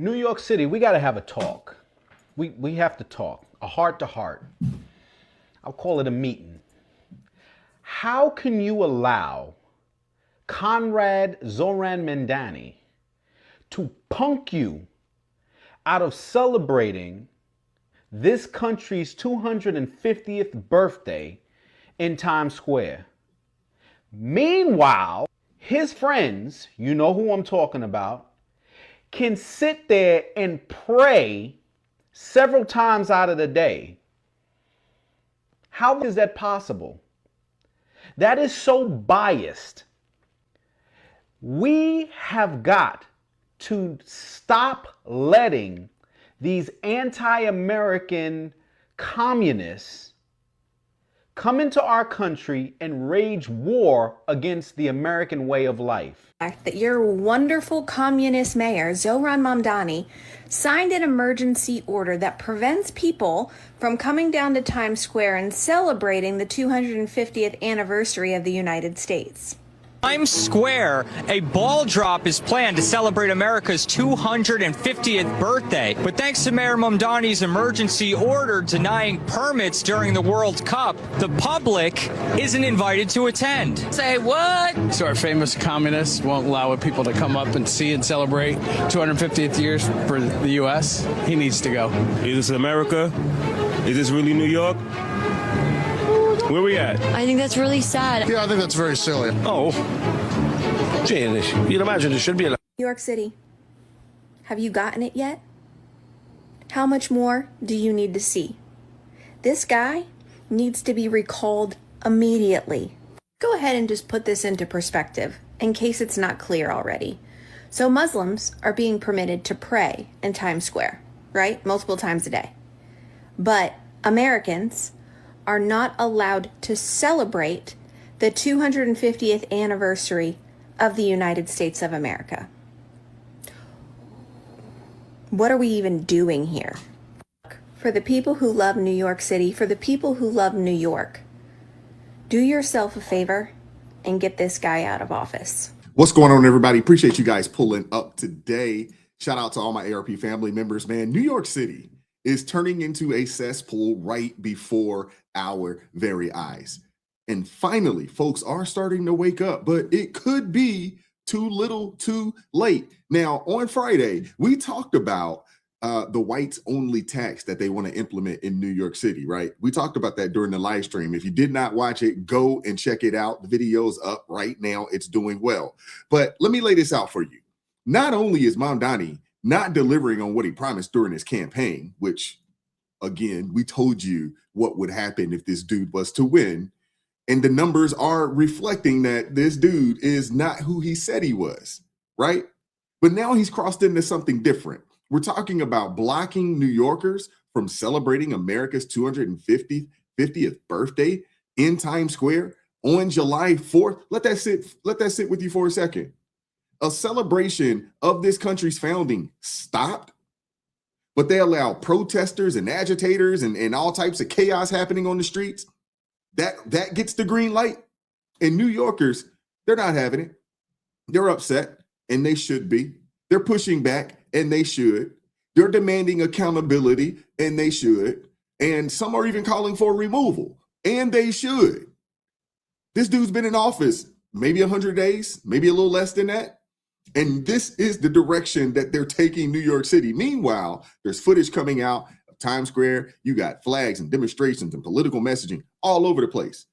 New York City, we got to have a talk. We have to talk, a heart to heart. I'll call it a meeting. How can you allow Conrad Zoran Mamdani to punk you out of celebrating this country's 250th birthday in Times Square? Meanwhile, his friends, you know who I'm talking about, can sit there and pray several times out of the day. How is that possible? That is so biased. We have got to stop letting these anti-American communists come into our country and wage war against the American way of life. That your wonderful communist mayor, Zoran Mamdani, signed an emergency order that prevents people from coming down to Times Square and celebrating the 250th anniversary of the United States. Times Square, a ball drop is planned to celebrate America's 250th birthday. But thanks to Mayor Mamdani's emergency order denying permits during the World Cup, the public isn't invited to attend. Say what? So our famous communists won't allow people to come up and see and celebrate 250th years for the U.S.? He needs to go. Is this America? Is this really New York? Where we at? I think that's really sad. Yeah, I think that's very silly. Oh. Janice, you'd imagine there should be a... New York City, have you gotten it yet? How much more do you need to see? This guy needs to be recalled immediately. Go ahead and just put this into perspective in case it's not clear already. So Muslims are being permitted to pray in Times Square, right? Multiple times a day. But Americans are not allowed to celebrate the 250th anniversary of the United States of America. What are we even doing here? For the people who love New York City, for the people who love New York, do yourself a favor and get this guy out of office. What's going on, everybody? Appreciate you guys pulling up today. Shout out to all my ARP family members, man. New York City is turning into a cesspool right before our very eyes. And finally, folks are starting to wake up, but it could be too little too late. Now, on Friday, we talked about the whites only tax that they want to implement in New York City, right? We talked about that during the live stream. If you did not watch it, go and check it out. The video's up right now. It's doing well. But let me lay this out for you. Not only is Mamdani not delivering on what he promised during his campaign, which, again, we told you what would happen if this dude was to win. And the numbers are reflecting that this dude is not who he said he was, right? But now he's crossed into something different. We're talking about blocking New Yorkers from celebrating America's 250th birthday in Times Square on July 4th. Let that sit with you for a second. A celebration of this country's founding stopped, but they allow protesters and agitators and all types of chaos happening on the streets. That gets the green light. And New Yorkers, they're not having it. They're upset, and they should be. They're pushing back, and they should. They're demanding accountability, and they should. And some are even calling for removal, and they should. This dude's been in office maybe 100 days, maybe a little less than that. And this is the direction that they're taking New York City. Meanwhile, there's footage coming out of Times Square. You got flags and demonstrations and political messaging all over the place.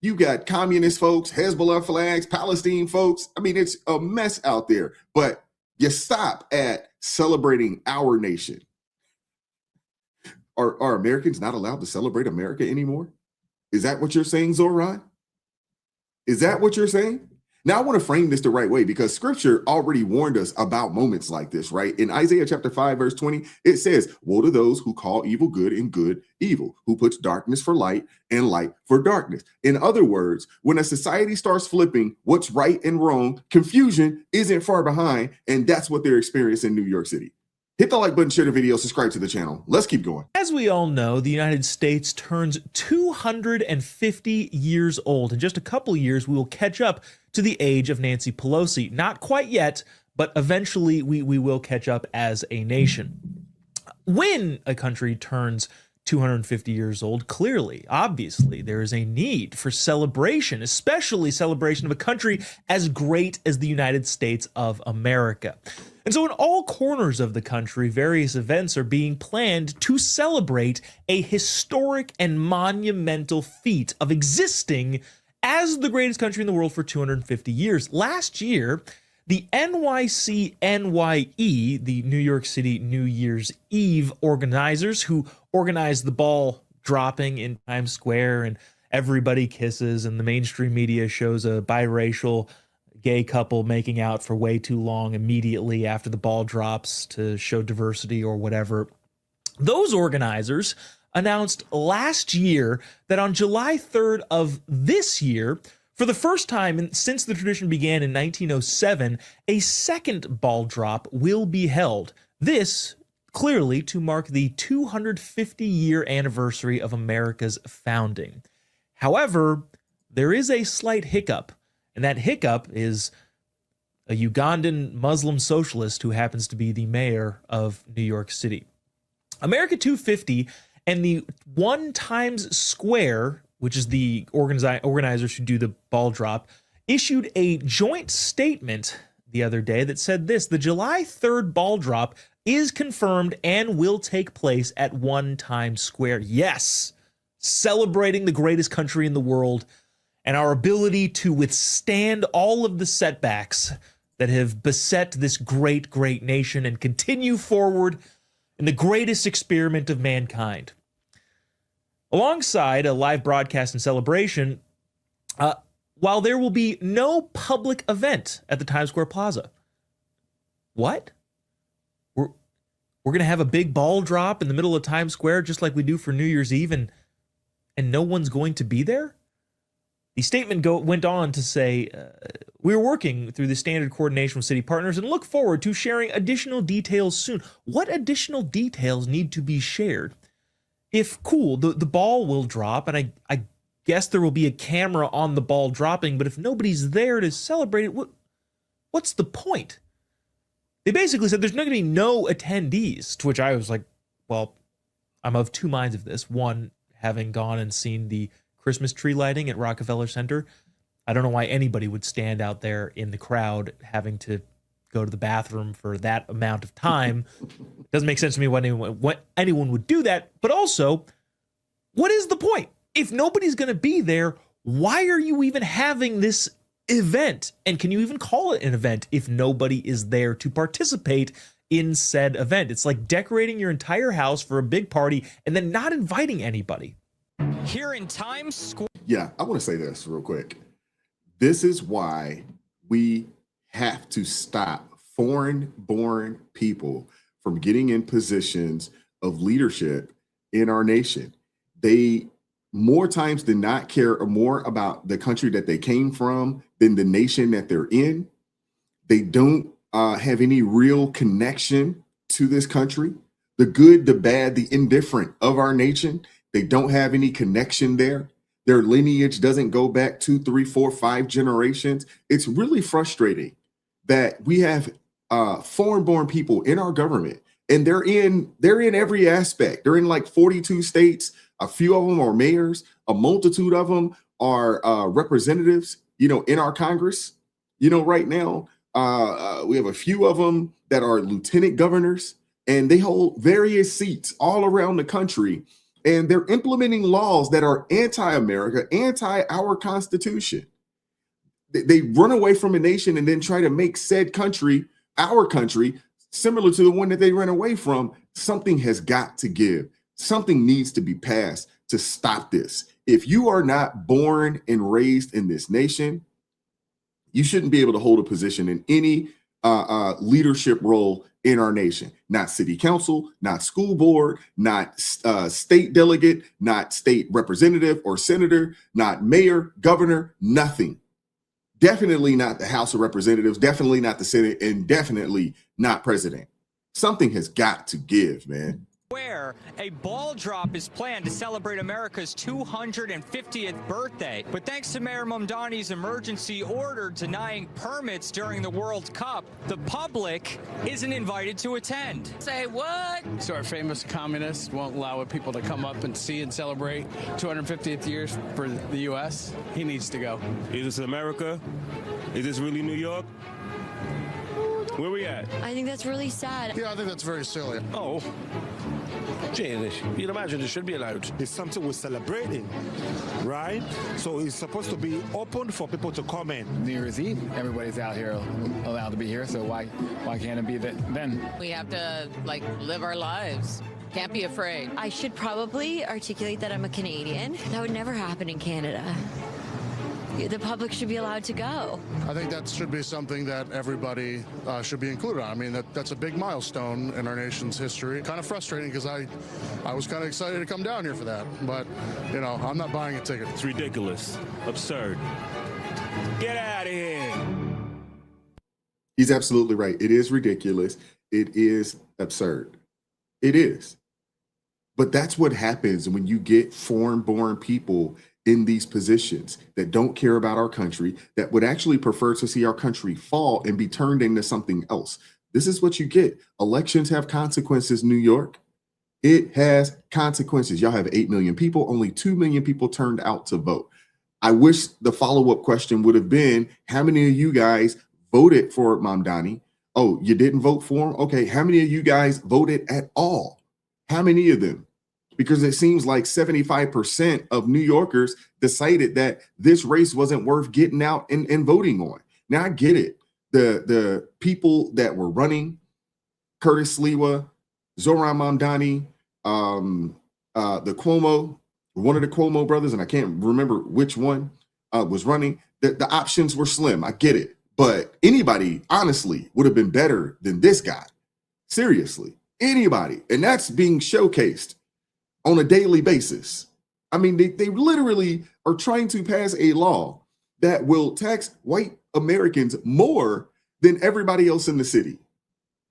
You got communist folks, Hezbollah flags, Palestine folks. I mean, it's a mess out there. But you stop at celebrating our nation. Are Americans not allowed to celebrate America anymore? Is that what you're saying, Zoran? Is that what you're saying? Now, I want to frame this the right way because scripture already warned us about moments like this, right? In Isaiah chapter 5, verse 20, it says, woe to those who call evil good and good evil, who puts darkness for light and light for darkness. In other words, when a society starts flipping what's right and wrong, confusion isn't far behind. And that's what they're experiencing in New York City. Hit the like button, share the video, subscribe to the channel. Let's keep going. As we all know, the United States turns 250 years old. In just a couple years, we will catch up to the age of Nancy Pelosi. Not quite yet, but eventually we will catch up as a nation. When a country turns 250 years old, clearly, obviously, there is a need for celebration, especially celebration of a country as great as the United States of America. And so in all corners of the country, various events are being planned to celebrate a historic and monumental feat of existing as the greatest country in the world for 250 years. Last year, the NYC-NYE, the New York City New Year's Eve organizers who organized the ball dropping in Times Square and everybody kisses and the mainstream media shows a biracial gay couple making out for way too long immediately after the ball drops to show diversity or whatever. Those organizers announced last year that on July 3rd of this year, for the first time since the tradition began in 1907, a second ball drop will be held. This, clearly, to mark the 250-year anniversary of America's founding. However, there is a slight hiccup, and that hiccup is a Ugandan Muslim socialist who happens to be the mayor of New York City. America 250 and the One Times Square, which is the organizers who do the ball drop, issued a joint statement the other day that said this: the July 3rd ball drop is confirmed and will take place at One Times Square. Yes, celebrating the greatest country in the world and our ability to withstand all of the setbacks that have beset this great, great nation and continue forward in the greatest experiment of mankind. Alongside a live broadcast and celebration, while there will be no public event at the Times Square Plaza. What? We're going to have a big ball drop in the middle of Times Square just like we do for New Year's Eve, and no one's going to be there? The statement went on to say, we're working through the standard coordination with city partners and look forward to sharing additional details soon. What additional details need to be shared? If cool, the ball will drop, and I guess there will be a camera on the ball dropping, but if nobody's there to celebrate it, what's the point? They basically said there's not going to be no attendees, to which I was like, well, I'm of two minds of this. One, having gone and seen the Christmas tree lighting at Rockefeller Center, I don't know why anybody would stand out there in the crowd having to go to the bathroom for that amount of time. Doesn't make sense to me why anyone would do that. But also, what is the point? If nobody's going to be there, why are you even having this event? And can you even call it an event if nobody is there to participate in said event? It's like decorating your entire house for a big party and then not inviting anybody. Here in Times Square. Yeah, I want to say this real quick. This is why we have to stop foreign-born people from getting in positions of leadership in our nation. They more times than not care more about the country that they came from than the nation that they're in. They don't have any real connection to this country, the good, the bad, the indifferent of our nation. They don't have any connection there. Their lineage doesn't go back 2, 3, 4, 5 generations. It's really frustrating that we have foreign-born people in our government, and they're in every aspect. They're in like 42 states. A few of them are mayors. A multitude of them are representatives, in our Congress. Right now, we have a few of them that are lieutenant governors, and they hold various seats all around the country. And they're implementing laws that are anti-America, anti our Constitution. They run away from a nation and then try to make said country, our country, similar to the one that they ran away from. Something has got to give. Something needs to be passed to stop this. If you are not born and raised in this nation, you shouldn't be able to hold a position in any leadership role in our nation. Not city council, not school board, not state delegate, not state representative or senator, not mayor, governor, nothing. Definitely not the House of Representatives, definitely not the Senate, and definitely not president. Something has got to give, man. Where a ball drop is planned to celebrate America's 250th birthday. But thanks to Mayor Mamdani's emergency order denying permits during the World Cup, the public isn't invited to attend. Say what? So our famous communist won't allow people to come up and see and celebrate 250th years for the U.S. He needs to go. Is this America? Is this really New York? Where we at? I think that's really sad. Yeah, I think that's very silly. Oh, Janish, you'd imagine it should be allowed. It's something we're celebrating, right? So it's supposed to be open for people to come in. New Year's Eve, everybody's out here allowed to be here, so why can't it be then? We have to, live our lives. Can't be afraid. I should probably articulate that I'm a Canadian. That would never happen in Canada. The public should be allowed to go. I think that should be something that everybody should be included on. I mean, that's a big milestone in our nation's history. Kind of frustrating because I was kind of excited to come down here for that. But, I'm not buying a ticket. It's ridiculous. Absurd. Get out of here. He's absolutely right. It is ridiculous. It is absurd. It is. But that's what happens when you get foreign-born people in these positions that don't care about our country, that would actually prefer to see our country fall and be turned into something else. This is what you get. Elections have consequences, New York. It has consequences. Y'all have 8 million people. Only 2 million people turned out to vote. I wish the follow-up question would have been, how many of you guys voted for Mamdani? Oh, you didn't vote for him? Okay, how many of you guys voted at all? How many of them? Because it seems like 75% of New Yorkers decided that this race wasn't worth getting out and voting on. Now, I get it. The people that were running, Curtis Sliwa, Zoran Mamdani, the Cuomo, one of the Cuomo brothers, and I can't remember which one was running, the options were slim. I get it. But anybody, honestly, would have been better than this guy. Seriously, anybody. And that's being showcased on a daily basis. I mean, they literally are trying to pass a law that will tax white Americans more than everybody else in the city.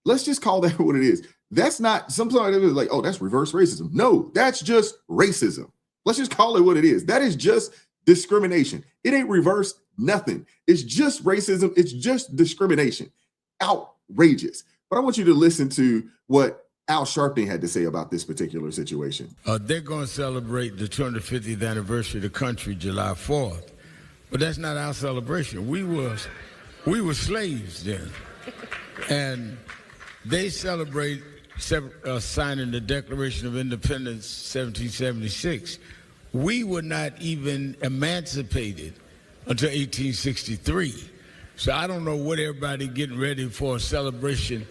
Let's just call that what it is. That's not, sometimes it's like, oh, that's reverse racism. No, that's just racism. Let's just call it what it is. That is just discrimination. It ain't reverse nothing. It's just racism. It's just discrimination. Outrageous. But I want you to listen to what Al Sharpton had to say about this particular situation. They're going to celebrate the 250th anniversary of the country July 4th, but that's not our celebration. We were slaves then, and they celebrate signing the Declaration of Independence 1776. We were not even emancipated until 1863. So I don't know what everybody getting ready for a celebration.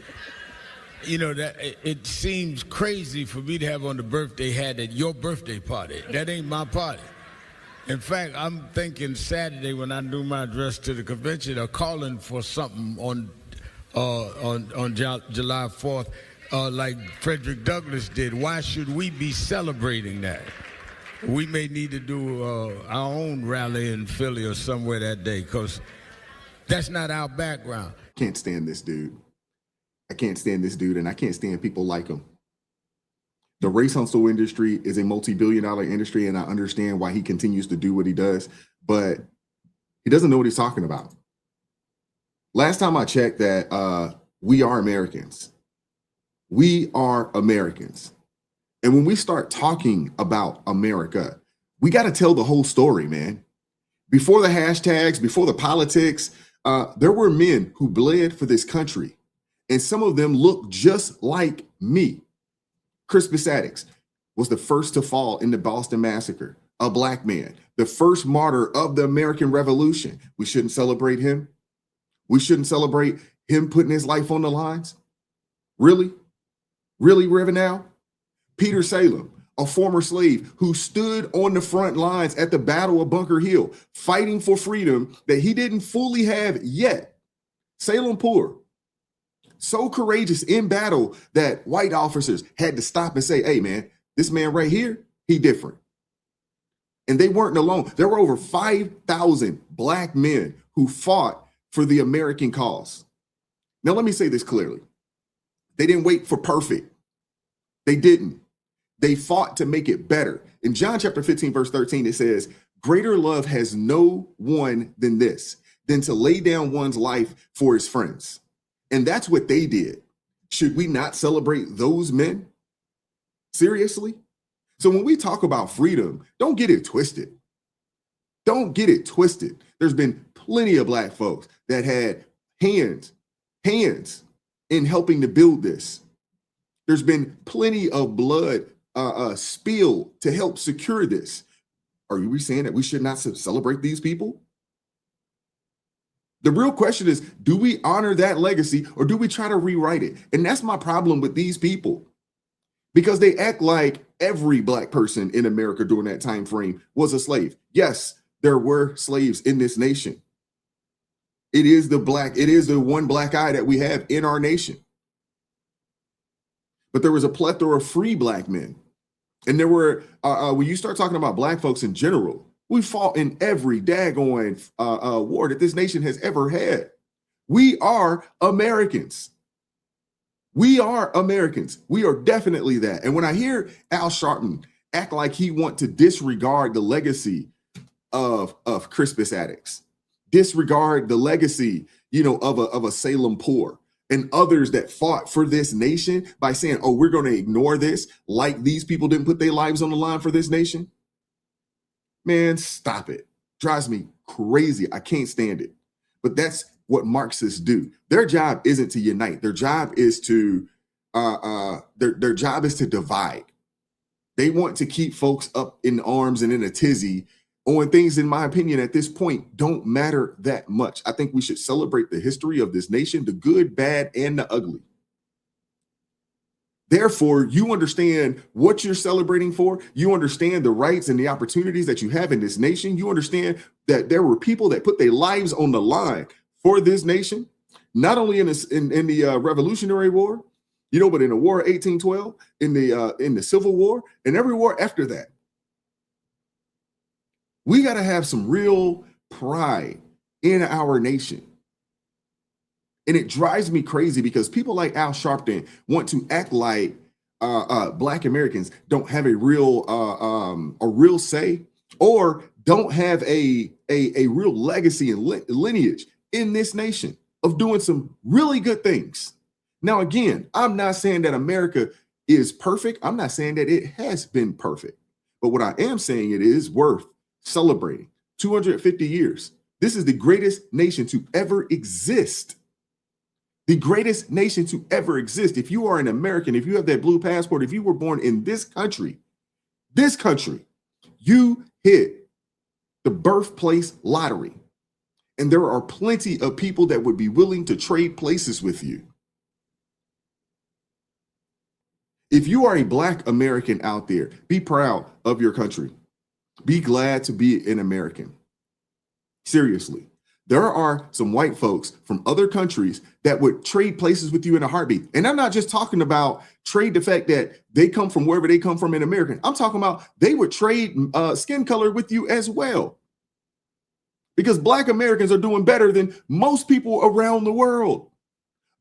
That it seems crazy for me to have on the birthday hat at your birthday party. That ain't my party. In fact, I'm thinking Saturday when I do my address to the convention, they're calling for something on July 4th, like Frederick Douglass did. Why should we be celebrating that? We may need to do our own rally in Philly or somewhere that day, because that's not our background. Can't stand this dude. I can't stand this dude, and I can't stand people like him. The race hustle industry is a multi-billion-dollar industry, and I understand why he continues to do what he does, but he doesn't know what he's talking about. Last time I checked that we are Americans. We are Americans. And when we start talking about America, we got to tell the whole story, man. Before the hashtags, before the politics, there were men who bled for this country. And some of them look just like me. Crispus Attucks was the first to fall in the Boston Massacre, a black man, the first martyr of the American Revolution. We shouldn't celebrate him. We shouldn't celebrate him putting his life on the lines. Really? Really, Rivenal? Peter Salem, a former slave who stood on the front lines at the Battle of Bunker Hill, fighting for freedom that he didn't fully have yet. Salem Poor, so courageous in battle that white officers had to stop and say, hey, man, this man right here, he different. And they weren't alone. There were over 5,000 black men who fought for the American cause. Now, let me say this clearly. They didn't wait for perfect. They didn't. They fought to make it better. In John chapter 15, verse 13, it says, greater love has no one than this, than to lay down one's life for his friends. And that's what they did. Should we not celebrate those men? Seriously? So when we talk about freedom, don't get it twisted. Don't get it twisted. There's been plenty of Black folks that had hands in helping to build this. There's been plenty of blood spilled to help secure this. Are we saying that we should not celebrate these people? The real question is, do we honor that legacy or do we try to rewrite it? And that's my problem with these people, because they act like every Black person in America during that time frame was a slave. Yes, there were slaves in this nation. It is the one black eye that we have in our nation. But there was a plethora of free Black men. And there were, when you start talking about Black folks in general, we fought in every daggone war that this nation has ever had. We are Americans. We are Americans. We are definitely that. And when I hear Al Sharpton act like he want to disregard the legacy of Crispus Attucks, disregard the legacy, of a Salem Poor and others that fought for this nation by saying, oh, we're going to ignore this, like these people didn't put their lives on the line for this nation. Man, stop it. Drives me crazy. I can't stand it. But that's what Marxists do. Their job isn't to unite. Their job is to their job is to divide. They want to keep folks up in arms and in a tizzy on things, in my opinion, at this point, don't matter that much. I think we should celebrate the history of this nation, the good, bad, and the ugly. Therefore, you understand what you're celebrating for. You understand the rights and the opportunities that you have in this nation. You understand that there were people that put their lives on the line for this nation, not only in the Revolutionary War, but in the War of 1812, in the Civil War, and every war after that. We got to have some real pride in our nation. And it drives me crazy because people like Al Sharpton want to act like Black Americans don't have a real say, or don't have a real legacy and lineage in this nation of doing some really good things. Now, again, I'm not saying that America is perfect. I'm not saying that it has been perfect. But what I am saying, it is worth celebrating. 250 years. This is the greatest nation to ever exist. The greatest nation to ever exist. If you are an American, if you have that blue passport, if you were born in this country, you hit the birthplace lottery. And there are plenty of people that would be willing to trade places with you. If you are a Black American out there, be proud of your country. Be glad to be an American. Seriously. There are some white folks from other countries that would trade places with you in a heartbeat. And I'm not just talking about trade the fact that they come from wherever they come from in America. I'm talking about they would trade skin color with you as well. Because Black Americans are doing better than most people around the world.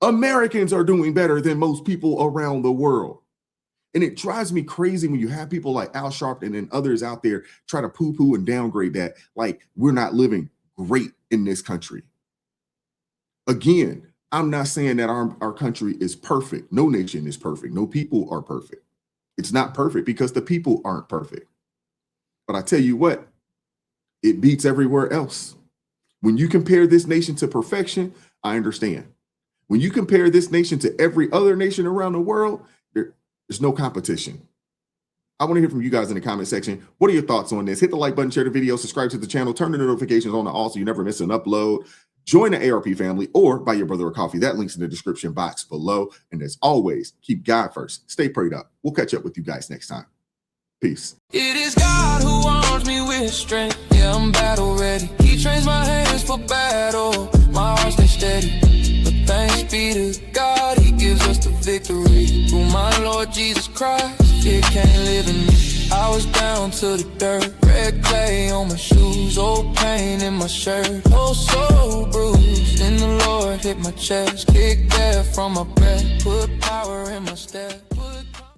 Americans are doing better than most people around the world. And it drives me crazy when you have people like Al Sharpton and others out there try to poo-poo and downgrade that, like we're not living great in this country. Again, I'm not saying that our country is perfect. No nation is perfect. No people are perfect. It's not perfect because the people aren't perfect. But I tell you what, it beats everywhere else. When you compare this nation to perfection, I understand. When you compare this nation to every other nation around the world, there's no competition. I want to hear from you guys in the comment section. What are your thoughts on this? Hit the like button, share the video, subscribe to the channel, turn the notifications on to all so you never miss an upload. Join the ARP family or buy your brother a coffee. That link's in the description box below. And as always, keep God first. Stay prayed up. We'll catch up with you guys next time. Peace. It is God who arms me with strength. Yeah, I'm battle ready. He trains my hands for battle. My heart stays steady. But thanks be to God, he gives us the victory. Through my Lord Jesus Christ, it can't live in me. I was down to the dirt, red clay on my shoes, old pain in my shirt, oh so bruised. Then the Lord hit my chest, kicked air from my breath, put power in my step.